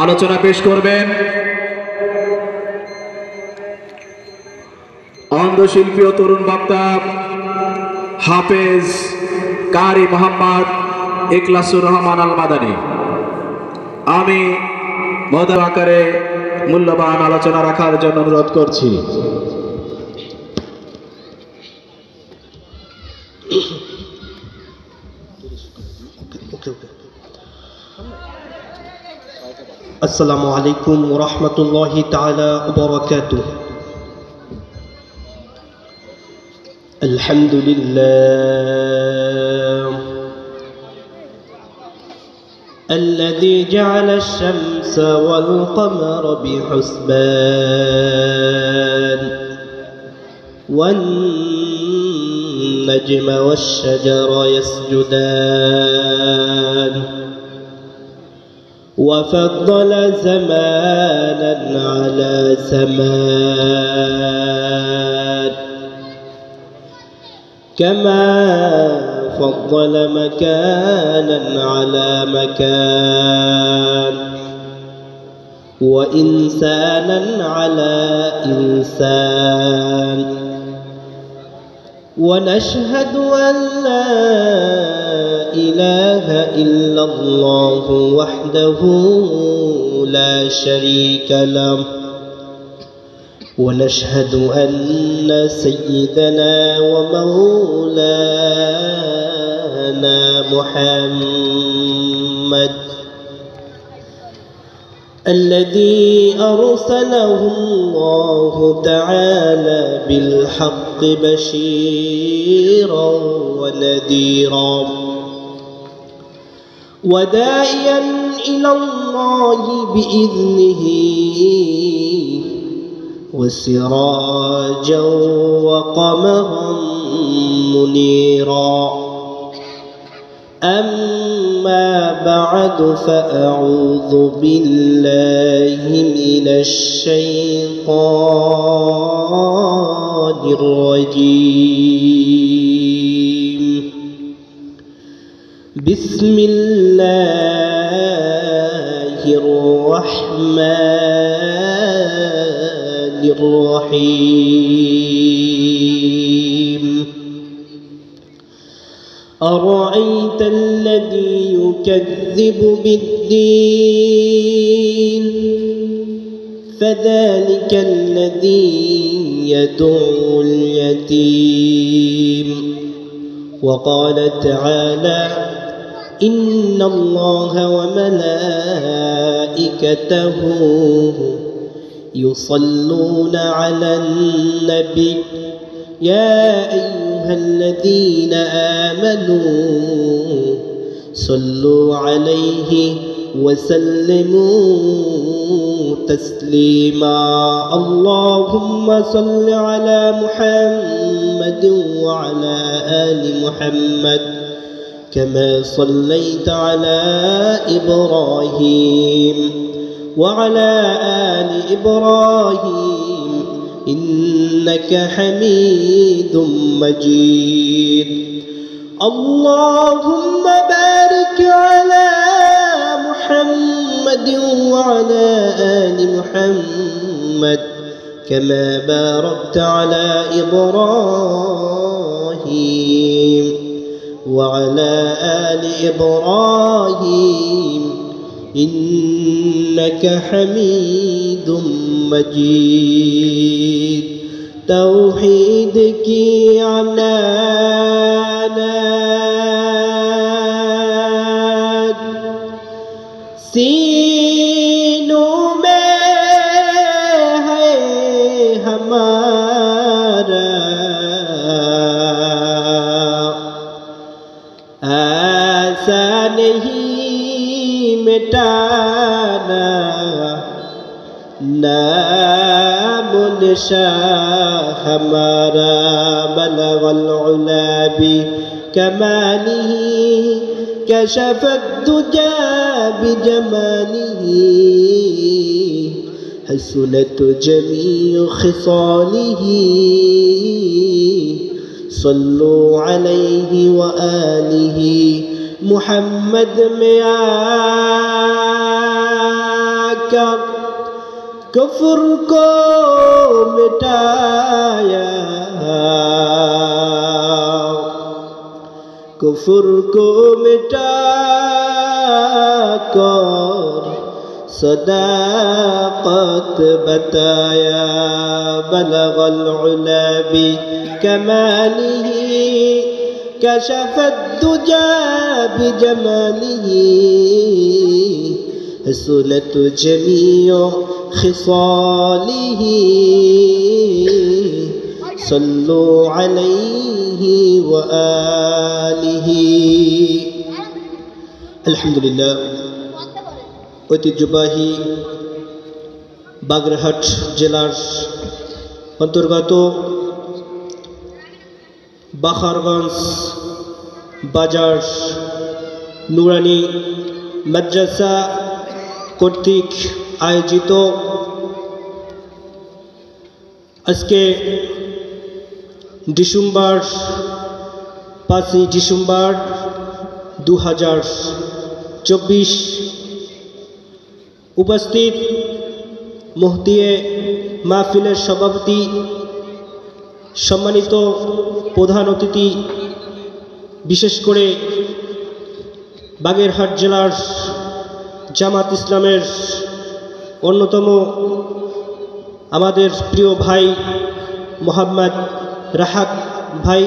আলোচনা পেশ করবেন অন্ধশিল্পী ও তরুণ বক্তা হাফেজ কারি মোহাম্মদ ইখলাসুর রহমান আল মাদানী। আমি মহোদয় আকারে মূল্যবান আলোচনা রাখার জন্য অনুরোধ করছি। আসসালামু আলাইকুম ওয়া রাহমাতুল্লাহি তাআলা ওয়া বারাকাতুহু। আলহামদুলিল্লাহ الذي جعل الشمس والقمر بحسبان والنجم والشجر يسجدان وفضل زمانا على زمان كما فضل مكانا على مكان وإنسانا على إنسان ونشهد أن لا إله إلا الله وحده لا شريك له ونشهد أن سيدنا ومولانا محمد الذي أرسله الله تعالى بالحق بشيرا ونذيرا وداعيا إلى الله بإذنه وسراجا وقمرا منيرا. أما بعد فأعوذ بالله من الشيطان الرجيم. بسم الله الرحمن الرحيم. أرأيت الذي يكذب بالدين فذلك الذي يدعو اليتيم. وقال تعالى إن الله وملائكته يصلون على النبي يا أيها الذين آمنوا صلوا عليه وسلموا تسليما. اللهم صل على محمد وعلى آل محمد كما صليت على إبراهيم وعلى آل إبراهيم إنك حميد مجيد. اللهم بارك على محمد وعلى آل محمد كما باركت على إبراهيم وعلى آل إبراهيم إنك حميد مجيد. توحيدك عناد सीनों में है हमारा ऐसा नहीं मिटाना नाम निशा हमारा बलगल उला बिकमालिह कशफ الدجى بجماله حسنت جميع خصاله صلوا عليه وآله محمد में आग क्या कफ्र को मिटाया, कुफ्र को मिटा कर सदाकत बताया। बलगल उला बि कमालिही कशफत दुजा बि जमालिही हसुलत जमीअ खिसालिही सल्लु अलैहि व आलिहि। अल्हम्दुलिल्लाह। ঐতিহ্যবাহী বাগেরহাট জেলার অন্তর্গত বাখারগঞ্জ বাজার নুরানি মাদ্রাসা কর্তৃক আয়োজিত আজকে ডিসেম্বর 5ই ডিসেম্বর 2024 উপস্থিত মুহতিয়ে মাহফিলের সভাপতি, সম্মানিত প্রধান অতিথি, বিশেষ করে বাগেরহাট জেলার জামাত ইসলামের অন্যতম আমাদের প্রিয় ভাই মোহাম্মদ রাহাত ভাই,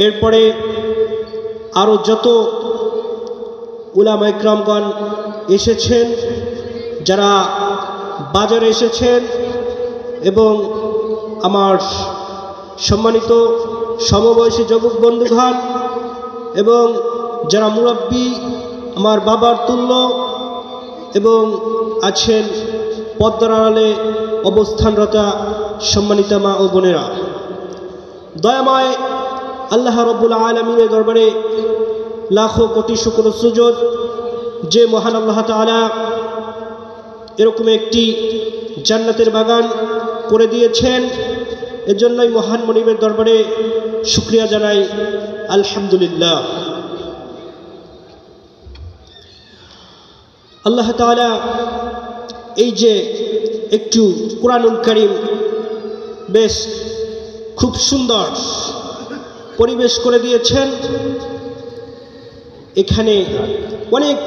এরপরে আরও যত উলামা ইকরামগণ এসেছেন, যারা বাজারে এসেছেন, এবং আমার সম্মানিত সমবয়সী যুবক বন্ধুগণ এবং যারা মুরব্বী, আমার বাবার তুল্য এবং আছেন পর্দার আড়ালে অবস্থানরতা সম্মানিতা মা ও বোনেরা, দয়াময় আল্লাহ রাব্বুল আলামিনের দরবারে লাখো কোটি শুকর ও সুজুদ যে মহান আল্লাহ তাআলা এরকম একটি জান্নাতের বাগান করে দিয়েছেন, এজন্যই মহান মনিবের দরবারে শুকরিয়া জানাই আলহামদুলিল্লাহ। আল্লাহ তাআলা এই যে একটু কুরআনুল কারীম বেশ খুব সুন্দর পরিবেশ করে দিয়েছেন। এখানে অনেক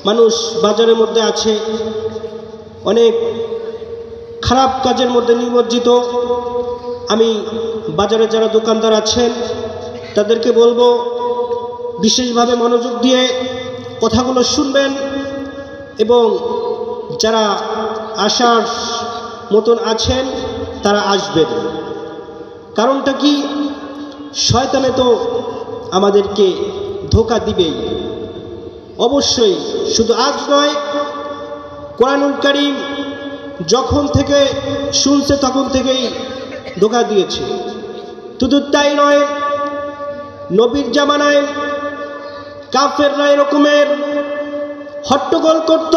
মানুষ বাজারের মধ্যে আছে, অনেক খারাপ কাজের মধ্যে নিমজ্জিত। আমি বাজারে যারা দোকানদার আছেন তাদেরকে বলবো বিশেষভাবে মনোযোগ দিয়ে কথাগুলো শুনবেন, এবং যারা আসার মতন আছেন তারা আসবেন। কারণটা কি? শয়তানে তো আমাদেরকে ধোঁকা দিবেই অবশ্যই। শুধু আজ নয়, কোরআনুল কারীম যখন থেকে শুনছে তখন থেকেই ধোঁকা দিয়েছে। শুধু তাই নয়, নবীর জামানায় কাফেররা এরকমের হট্টগোল করত,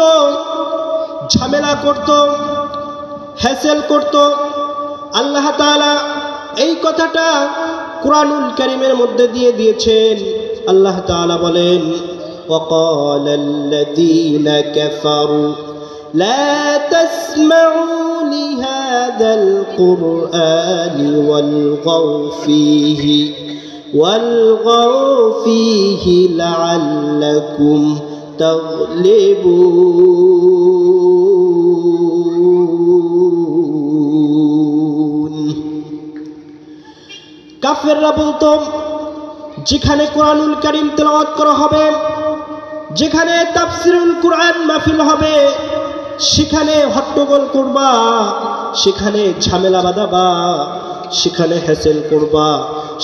ঝামেলা করত, হ্যাসেল করত। আল্লাহ তাআলা এই কথাটা কুরআনুল কারীমের মধ্যে দিয়ে দিয়েছেন। আল্লাহ তাআলা বলেন, وقال الذين كفروا لا تسمعوا لهذا القرآن والغوا فيه لعلكم تغلبون। কাফেররা বলতো, যেখানে কোরআনুল কারীম তেলাওয়াত করা হবে, যেখানে তাফসিরুল কোরআন মাহফিল হবে, সেখানে হট্টগোল করবা, সেখানে ঝামেলা বাঁধাবা, সেখানে হ্যাসেল করবা,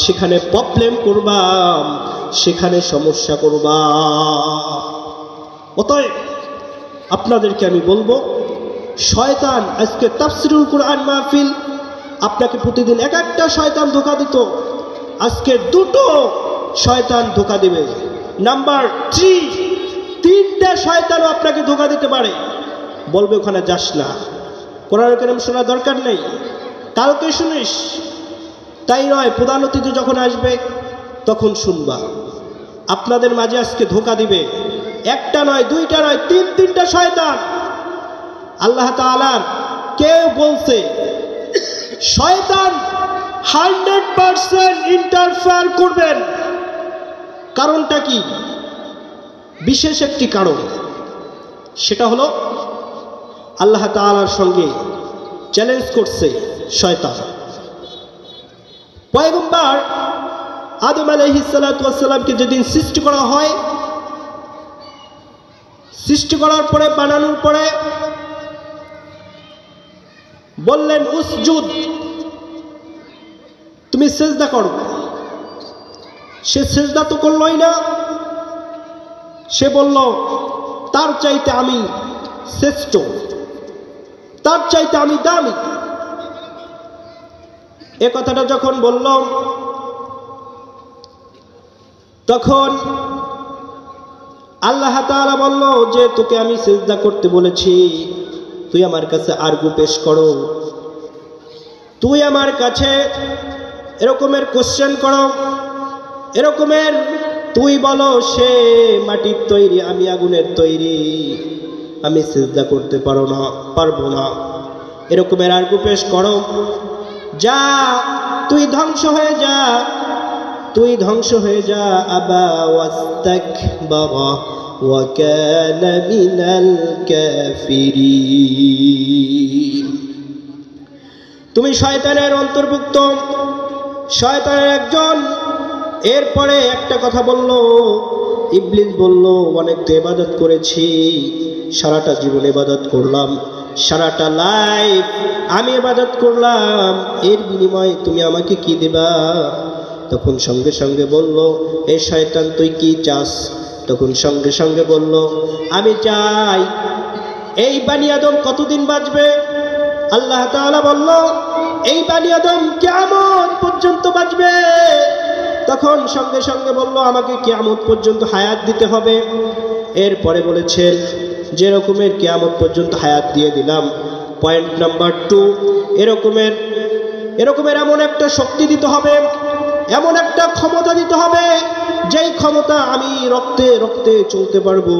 সেখানে প্রবলেম করবা, সেখানে সমস্যা করবা। অতএব আপনাদেরকে আমি বলবো, শয়তান আজকে তাফসিরুল কোরআন মাহফিল, আপনাকে প্রতিদিন এক একটা শয়তান ধোঁকা দিত, আজকে দুটো শয়তান ধোঁকা দেবে। নাম্বার 3, 3টা শয়তানও আপনাকে ধোঁকা দিতে পারে। বলবে ওখানে যাস না, কোরআন কারীম শোনার দরকার নেই, কালকে শুনিস। তাই নয়, প্রধান অতিথি যখন আসবে তখন শুনবা। আপনাদের মাঝে আজকে ধোঁকা দিবে, একটা নয়, দুইটা নয়, তিনটা শয়তান। আল্লাহ তাআলা কেউ বলছে শয়তান 100% ইন্টারফেয়ার করবেন। কারণটা কি? বিশেষ একটি কারণ, সেটা হলো আল্লাহ তাআলার সঙ্গে চ্যালেঞ্জ করছে শয়তান। পয়গম্বর আদম আলাইহিস সালাতু ওয়াস সালামকে যেদিন সৃষ্টি করা হয়, সৃষ্টি করার পরে, বানানোর পরে বললেন উসজুদ, তুমি সিজদা করো। সে সিজদা তো করলই না, সে বলল তার চাইতে আমি শ্রেষ্ঠ, তার চাইতে আমি দামি। এ কথাটা যখন বলল, তখন আল্লাহ তাআলা বলল যে তোকে আমি সিজদা করতে বলেছি, তুই আমার কাছে আরগু পেশ করো, তুই আমার কাছে এরকমের কোশ্চেন করো, এরকমের তুই বলো সে মাটির তৈরি, আমি আগুনের তৈরি, আমি সিজদা করতে পারবো না, এরকমের আরগু পেশ করো। যা, তুই ধ্বংস হয়ে যা, তুই ধ্বংস হয়ে যা। আবা ওয়াস্তাকবারা ওয়া কানা মিনাল কাফিরিন। তুমি শয়তানের অন্তর্ভুক্ত, শয়তানের একজন। এরপরে একটা কথা বলল, ইবলিস বলল অনেক তো ইবাদত করেছি, সারাটা জীবন ইবাদত করলাম, সারাটা লাইফ আমি ইবাদত করলাম, এর বিনিময়ে তুমি আমাকে কি দিবা? তখন সঙ্গে সঙ্গে বলল, এই শয়তান তুই কি চাস? তখন সঙ্গে সঙ্গে বলল, আমি চাই এই বানি আদম কতদিন বাঁচবে? আল্লাহ তাআলা বলল, এই বানি আদম কিয়ামত পর্যন্ত বাঁচবে। তখন সঙ্গে সঙ্গে বলল, আমাকে কিয়ামত পর্যন্ত হায়াত দিতে হবে। এরপরে বলেছেন যে রকমের কিয়ামত পর্যন্ত হায়াত দিয়ে দিলাম। পয়েন্ট নাম্বার 2, এরকমের এমন একটা শক্তি দিতে হবে, এমন একটা ক্ষমতা দিতে হবে, যেই ক্ষমতা আমি রক্তে রক্তে চলতে পারবো।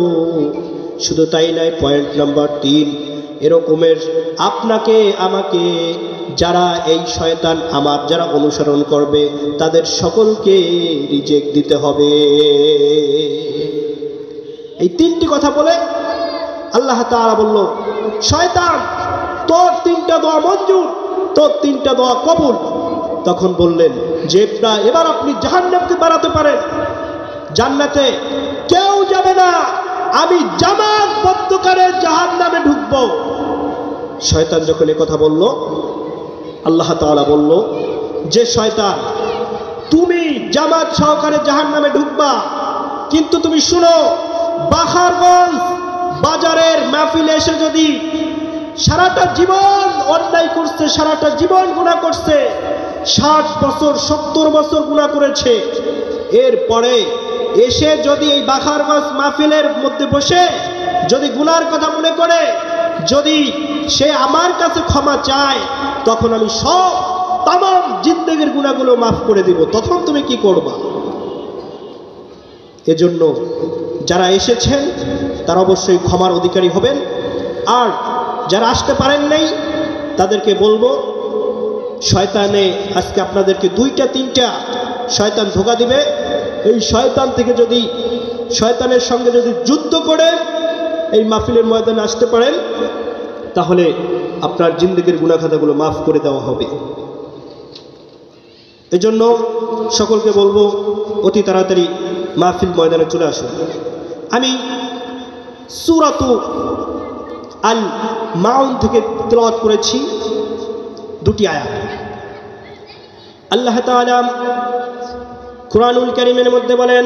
শুধু তাই নয়, পয়েন্ট নাম্বার 3, এরকমের আপনাকে আমাকে যারা এই শয়তান আমার যারা অনুসরণ করবে তাদের সকলকে রিজেক্ট দিতে হবে। এই 3টি কথা বলে আল্লাহ তাআলা বলল, শয়তান তোর 3টা দোয়া মঞ্জুর, তোর 3টা দোয়া কবুল। তখন বললেন যে এবার আপনি জাহান্নামকে বাড়াতে পারেন, জান্নাতে কেউ যাবে না, আমি জামাতবদ্ধকারে জাহান্নামে ঢুকবো। শয়তান যখন এই কথা বলল, আল্লাহ তাআলা বলল যে শয়তান তুমি জামাত সহকারে জাহান্নামে ঢুকবা, কিন্তু তুমি শুনো, বাখারগঞ্জ বাজারের মাহফিলে এসে যদি সারাটা জীবন অন্যায় করছে, সারাটা জীবন গুনাহ করছে, 60 বছর 70 বছর গুনাহ করেছে, এরপরে এসে যদি এই বাখারগঞ্জ মাহফিলের মধ্যে বসে যদি গুনার কথা মনে করে, যদি সে আমার কাছে ক্ষমা চায়, তখন আমি সব তাম জিন্দেগির গুনাহগুলো মাফ করে দিব। তখন তুমি কি করবা? এজন্য যারা এসেছেন তারা অবশ্যই ক্ষমার অধিকারী হবেন, আর যারা আসতে পারেন নাই তাদেরকে বলবো, শয়তানে আজকে আপনাদেরকে 2টা 3টা শয়তান ধোঁকা দিবে। এই শয়তান থেকে যদি শয়তানের সঙ্গে যদি যুদ্ধ করে এই মাহফিলের ময়দানে আসতে পারেন, তাহলে আপনার জিন্দেগির গুনাহ খাতাগুলো মাফ করে দেওয়া হবে। এজন্য সকলকে বলবো অতি তাড়াতাড়ি মাহফিল ময়দানে চলে আসুন। আমি সূরাতু আল মাউন থেকে তেলাওয়াত করেছি 2টি আয়াত। আল্লাহ তাআলা কুরআনুল কারীমের মধ্যে বলেন,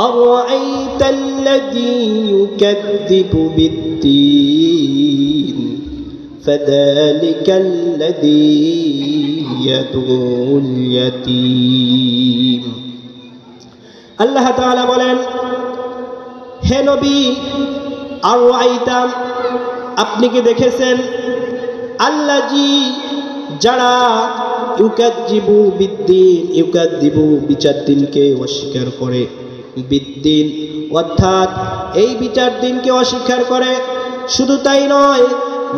আরাআইতাল্লাযী ইউকাযযিবু বিদ্দীন ফাযালিকাল্লাযী ইয়াদুল ইয়াতীম। আল্লাহ তাআলা বলেন, হে নবী, আরাআইতা, আপনি কি দেখেছেন, আল্লাযী, যারা ইউকাযযিবু বিদ্দীন, ইউকাযযিবু বিচার দিনকে অস্বীকার করে, বিদ্দিন, অর্থাৎ এই বিচার দিনকে অস্বীকার করে, শুধু তাই নয়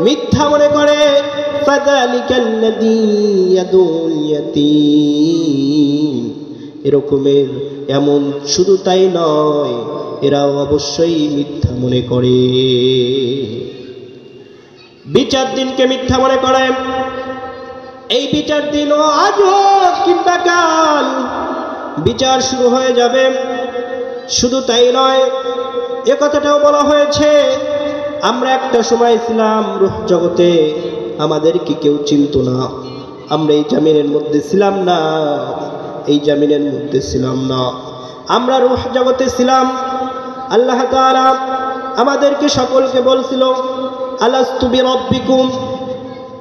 মিথ্যা মনে করে। ফাযালিকাল্লাযী ইয়াদুল ইয়াতীম, এরকমের এমন শুধু তাই নয়, এরাও অবশ্যই মিথ্যা মনে করে, বিচার দিনকে মিথ্যা মনে করে। এই বিচার দিনও আজ হোক কিংবা কাল বিচার শুরু হয়ে যাবে। শুধু তাই নয়, এ কথাটাও বলা হয়েছে, আমরা একটা সময় ছিলাম রূহ জগতে, আমাদেরকে কেউ চিনত না, আমরা এই জামিনের মধ্যে ছিলাম না, এই জামিনের মধ্যে ছিলাম না, আমরা রূহ জগতে ছিলাম। আল্লাহ তাআলা আমাদেরকে সকলকে বলছিল, আলাস্তু বিরব্বিকুম,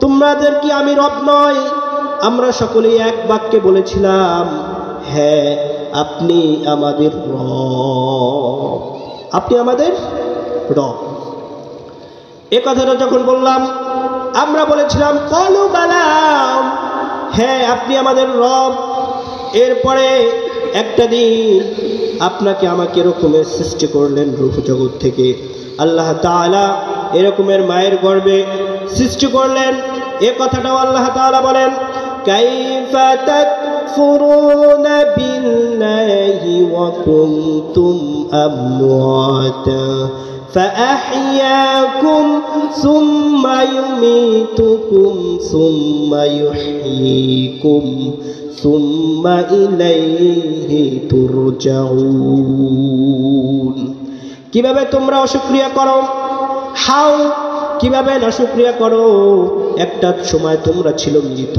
তোমাদের কি আমি রব নয়? আমরা সকলেই এক বাক্যে বলেছিলাম, হ্যাঁ আপনি আমাদের রব, আপনি আমাদের রব। এ কথাটা যখন বললাম, আমরা বলেছিলাম ক্বালু বালা, হ্যাঁ আপনি আমাদের রব। এরপরে একটা দিন আপনাকে আমাকে এরকমের সৃষ্টি করলেন রূহ জগৎ থেকে, আল্লাহ তাআলা এরকমের মায়ের গর্ভে সৃষ্টি করলেন। এ কথাটাও আল্লাহ তাআলা বলেন, কাইফা তাকফুরুনা বিল্লাহি ওয়া কুনতুম আমওয়াতা فأحياكم ثم يميتكم ثم يحييكم ثم إليه ترجعون। কিভাবে তোমরা অশুকরিয়া করো, হাউ কিভাবে নাশুকরিয়া করো? একটা সময় তোমরা ছিল মৃত,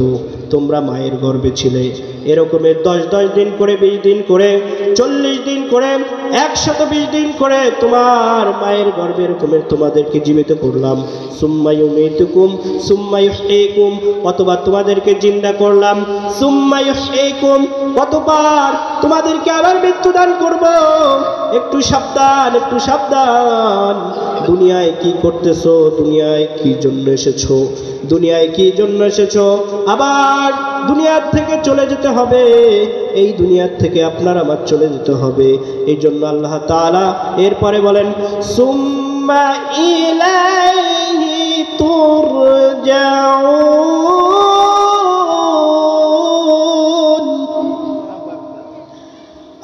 তোমরা মায়ের গর্ভে ছিলে, এরকমের 10 দিন করে, 20 দিন করে, 40 দিন করে, 120 দিন করে তোমার মায়ের গর্ভে এরকমের তোমাদেরকে জীবিত করলাম। সুম্মা ইউমীতুকুম সুম্মা ইহয়ীকুম, কতবার তোমাদেরকে জিন্দা করলাম। সুম্মা ইহয়ীকুম, কতবার তোমাদেরকে আবার মৃত্যুদান করব। একটু সাবধান, একটু সাবধান। দুনিয়ায় কি করতেছো, দুনিয়ায় কি জন্য এসেছো, দুনিয়ায় কি জন্য এসেছো, আবার দুনিয়ার থেকে চলে যেতে হবে, এই দুনিয়ার থেকে আপনার আমার চলে যেতে হবে। এই জন্য আল্লাহ তাআলা এরপরে বলেন, সুম্মা ইলাইহি তুরজাউন।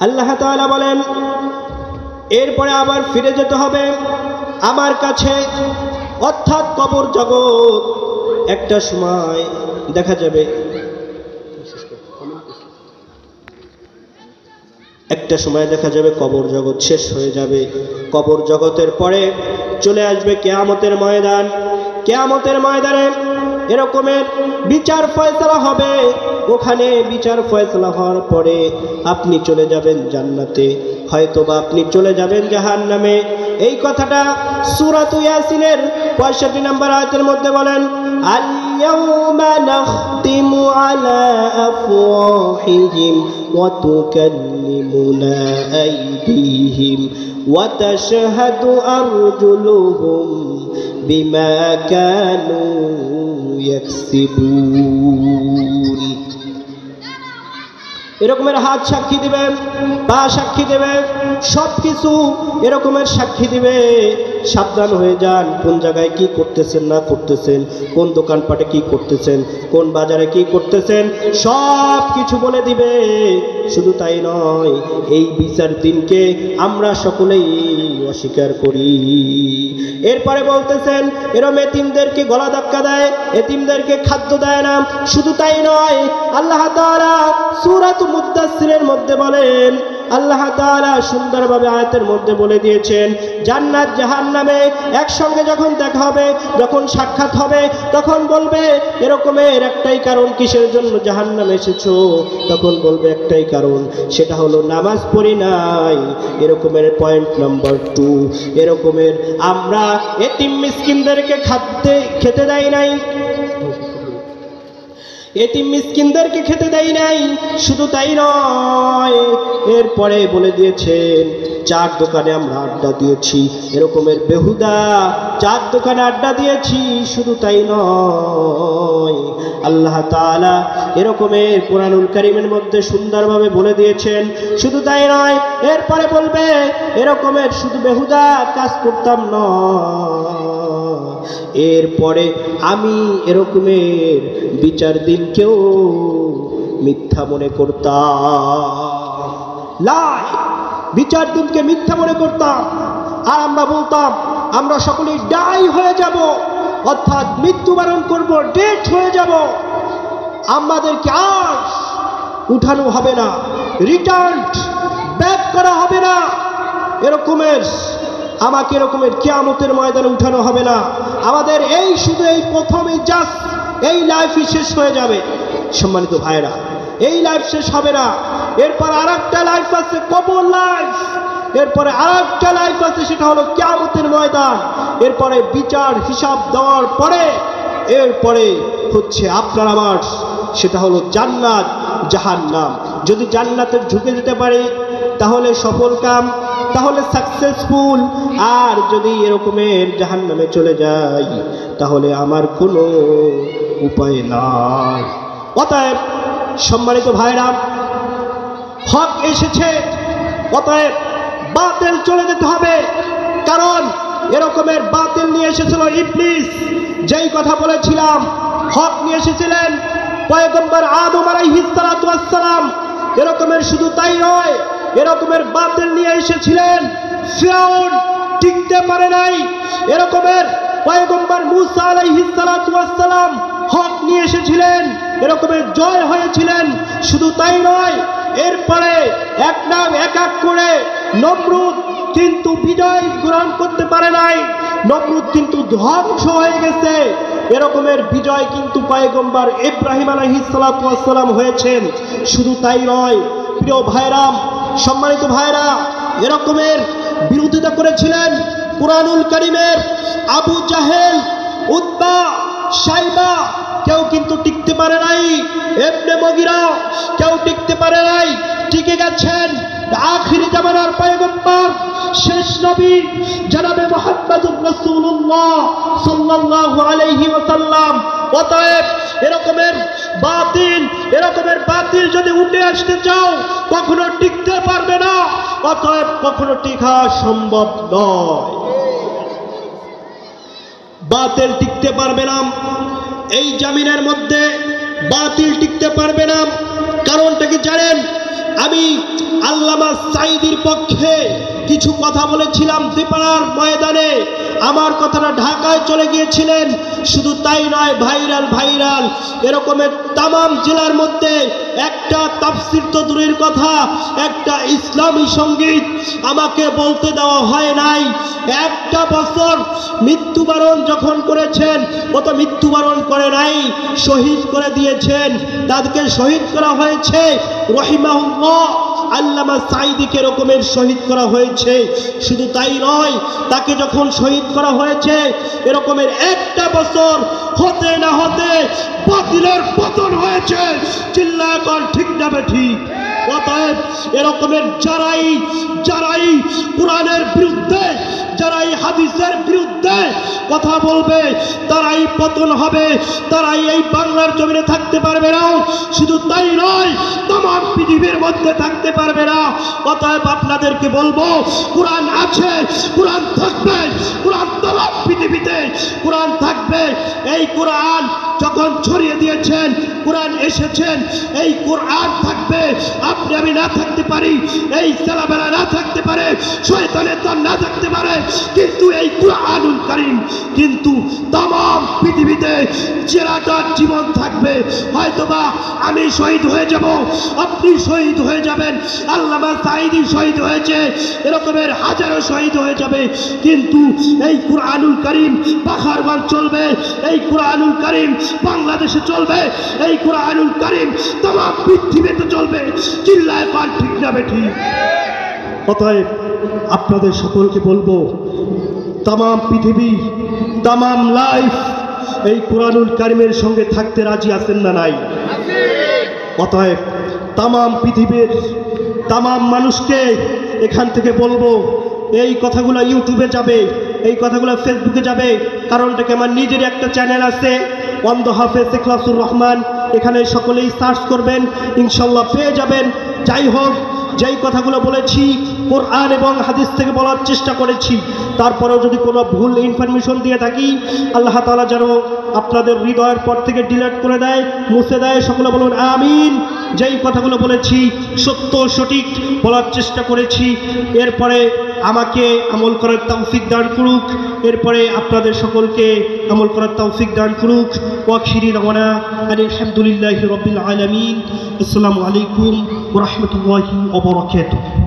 আল্লাহ তাআলা বলেন এরপরে আবার ফিরে যেতে হবে আমার কাছে, অর্থাৎ কবর জগৎ। একটা সময় দেখা যাবে, একটা সময় দেখা যাবে কবর জগৎ শেষ হয়ে যাবে। কবর জগতের পরে চলে আসবে কিয়ামতের ময়দান। কিয়ামতের ময়দানে এরকমের বিচার ফয়সালা হবে। ওখানে বিচার ফয়সালা হওয়ার পরে আপনি চলে যাবেন জান্নাতে, হয়তোবা আপনি চলে যাবেন জাহান্নামে। এই কথাটা সূরাত ইয়াসিনের 65 নম্বর আয়াতের মধ্যে বলেন, আল-ইয়াওমা নাখতিমু আলা আফওয়াহিহিম ওয়া তুকাল্লিমুনা আইদিহিম ওয়া তাশহাদু আরজুলুহুম বিমা কানু ইয়াকসিবুন। এরকমের হাত সাক্ষী দিবে, পা সাক্ষী দেবে, সবকিছু এরকমের সাক্ষী দিবে। সাবধান হয়ে যান, কোন জায়গায় কি করতেছেন না করতেছেন, কোন দোকানপাটে কি করতেছেন, কোন বাজারে কি করতেছেন, সব কিছু বলে দিবে। শুধু তাই নয়, এই বিচার দিনকে আমরা সকলেই অস্বীকার করি। এরপরে বলতেছেন এরম এতিমদেরকে গলা ধাক্কা দেয়, এতিমদেরকে খাদ্য দেয় না। শুধু তাই নয়, আল্লাহ তাআলা সূরাত মুদ্দাসসিরের মধ্যে বলেন, আল্লাহ তাআলা সুন্দরভাবে আয়াতের মধ্যে বলে দিয়েছেন, জান্নাত জাহান্নামে একসঙ্গে যখন দেখা হবে, যখন সাক্ষাৎ হবে, তখন বলবে এরকমের একটাই কারণ কিসের জন্য জাহান্নামে এসেছো, তখন বলবে একটাই কারণ, সেটা হলো নামাজ পড়ি নাই। এরকমের পয়েন্ট নাম্বার 2, এরকমের আমরা এতিম মিসকিনদেরকে খেতে দেই নাই, এতিম মিসকিনদেরকে খেতে দেই নাই। শুধু তাই নয়, এরপরে বলে দিয়েছেন চার দোকানে আমরা আড্ডা দিয়েছি, এরকমের বেহুদা চার দোকানে আড্ডা দিয়েছি। শুধু তাই নয়, আল্লাহ তাআলা এরকমের কুরআনুল কারীমের মধ্যে সুন্দরভাবে বলে দিয়েছেন। শুধু তাই নয়, এরপরে বলবে এরকমের শুধু বেহুদা কাজ করতাম না, এরপরে আমি এরকমের বিচার দিনকেও মিথ্যা মনে করতাম। লাই, বিচার দিনকে মিথ্যা মনে করতাম। আর আমরা বলতাম আমরা সকলেই ডাই হয়ে যাব, অর্থাৎ মৃত্যুবরণ করব, ডেথ হয়ে যাব, আমাদেরকে আর উঠানো হবে না, রিটার্ন ব্যাক করা হবে না, এরকমের আমাকে এরকমের কিয়ামতের ময়দানে উঠানো হবে না। আমাদের এই শুধু এই প্রথমেই জাস্ট এই লাইফই শেষ হয়ে যাবে। সম্মানিত ভাইরা, এই লাইফ শেষ হবে না, এরপর আরেকটা লাইফ আছে, কবর লাইফ। এরপরে আরেকটা লাইফ আছে, সেটা হলো কিয়ামতের ময়দান। এরপরে বিচার হিসাব দেওয়ার পরে এরপরে হচ্ছে আপনার আমার, সেটা হলো জান্নাত জাহান্নাম। যদি জান্নাতে ঢুকে যেতে পারি তাহলে সফল কাম, তাহলে সাকসেসফুল। আর যদি এরকমের জাহান্নামে চলে যাই তাহলে আমার কোনো উপায় নাই। অতএব সম্মানিত ভাইরা, হক এসেছে, অতএব বাতিল চলে যেতে হবে। কারণ এরকমের বাতিল নিয়ে এসেছিল ইবলিস। যেই কথা বলেছিলাম, হক নিয়ে এসেছিলেন পয়গম্বর আদম আলাইহিস সালাতু ওয়াস সালাম। এরকমের শুধু তাই নয়, এরকমের বাতিল নিয়ে এসেছিলেন ফিরআউন, টিকতে পারে নাই। এরকমের পয়গম্বর মূসা আলাইহিস সালাতু ওয়াস সালাম হক নিয়ে এসেছিলেন, এরকমের জয় হয়েছিলেন। শুধু তাই নয়, এরপরে এক নাম এক এক করে নমরুদ কিন্তু বিজয় গ্রহণ করতে পারে নাই, নমরুদ কিন্তু ধ্বংস হয়ে গেছে। এরকমের বিজয় কিন্তু পয়গম্বর ইব্রাহিম আলাইহিস সালাতু ওয়াস সালাম হয়েছেন। শুধু তাই নয় প্রিয় ভাইরাম, সম্মানিত ভাইরা, এরকমের বিরোধিতা করেছিলেন কুরআনুল কারীমের আবু জাহেল, উতবা, শাইবা, কেউ কিন্তু টিকতে পারে নাই। ইবনে মুগিরা, কেউ টিকতে পারে নাই। টিকে গেছেন আখিরি জামানার পয়গম্বর, শেষ নবী জনাবে মুহাম্মদুর রাসূলুল্লাহ সাল্লাল্লাহু আলাইহি ওয়াসাল্লাম। অতএব এরকমের বাতিল যদি উঠে আসতে চাও কখনো টিকতে পারবে না, অতএব কখনো টিকা সম্ভব নয়। বাতিল টিকতে পারবে না, এই জামিনের মধ্যে বাতিল টিকতে পারবে না। কারণটা কি জানেন? আমি আল্লামা সাঈদীর পক্ষে কিছু কথা বলেছিলাম দিপাড়ার ময়দানে, আমার কথাটা ঢাকায় চলে গিয়েছিলেন। শুধু তাই নয়, ভাইরাল এরকমের তামাম জেলার মধ্যে একটা তাফসীর তো দূরের কথা, একটা ইসলামী সঙ্গীত আমাকে বলতে দেওয়া হয় নাই। একটা বছর মৃত্যুবরণ যখন করেছেন, ও তো মৃত্যুবরণ করে নাই, শহীদ করে দিয়েছেন, তাদেরকে শহীদ করা হয়েছে। রহিমাহুল্লাহ, আল্লামা সাঈদীকে এরকমের শহীদ করা হয়েছে। শুধু তাই নয়, তাকে যখন শহীদ করা হয়েছে এরকমের একটা বছর হতে না হতে বাতিলের পতন হয়েছে। চিল্লায় কর ঠিক না বেঠিক? অতএব এরকমের যারাই কোরআনের বিরুদ্ধে, যারাই হাদিসের বিরুদ্ধে কথা বলবে তারাই পতন হবে, তারাই এই বাংলার জমিনে থাকতে পারবে না। শুধু তাই নয়, তমাম পৃথিবীর মধ্যে থাকতে পারবে না। অতএব আপনাদেরকে বলবো, কোরআন আছে, কোরআন থাকবে, কোরআন তমাম পৃথিবীতে কোরআন থাকবে। এই কোরআন যখন ছড়িয়ে দিয়েছেন, কোরআন এসেছেন, এই কোরআন থাকবে। আপনি আমি না থাকতে পারি, এই ছেলেবেলা না থাকতে পারে, শয়তানের দল না থাকতে পারে, কিন্তু এই কুরআনুল কারীম কিন্তু तमाम পৃথিবীতে চিরটা জীবন থাকবে। হয়তোবা আমি শহীদ হয়ে যাব, আপনি শহীদ হয়ে যাবেন, আল্লামা সাঈদী শহীদ হয়েছে, এরকমের হাজারো শহীদ হয়ে যাবে, কিন্তু এই কুরআনুল কারীম পাখারবান চলবে, এই কুরআনুল কারীম বাংলাদেশে চলবে, এই কুরআনুল কারীম तमाम পৃথিবীতে চলবে। চিল্লায় পান ঠিক না বেঠিক? অতএব আপনাদের সকলকে বলবো, तमाम পৃথিবী, तमाम লাইফ এই কুরআনুল কারীমের সঙ্গে থাকতে রাজি আছেন না নাই? অতএব तमाम পৃথিবীর তামাম মানুষকে এখান থেকে বলবো, এই কথাগুলো ইউটিউবে যাবে, এই কথাগুলো ফেসবুকে যাবে। কারণটা কি, আমার নিজের একটা চ্যানেল আছে অন্ধ হাফেজ ইখলাসুর রহমান, এখানে সকলেই সার্চ করবেন, ইনশাল্লাহ পেয়ে যাবেন। যাই হোক, যেই কথাগুলো বলেছি কোরআন এবং হাদিস থেকে বলার চেষ্টা করেছি, তারপরেও যদি কোনো ভুল ইনফরমেশন দিয়ে থাকি, আল্লাহ তাআলা যেন আপনাদের হৃদয়ের পর থেকে ডিলিট করে দেয়, মুছে দেয়। সকলে বলুন আমিন। যেই কথাগুলো বলেছি সত্য সঠিক বলার চেষ্টা করেছি, এরপরে আমাকে আমল করার তৌফিক দান করুক, এরপরে আপনাদের সকলকে আমল করার তৌফিক দান করুক। ওয়াখিরি দাওয়ানা আলহামদুলিল্লাহি রাব্বিল আলামিন। আসসালামু আলাইকুম ওয়া রাহমাতুল্লাহি ওয়া বারাকাতুহু।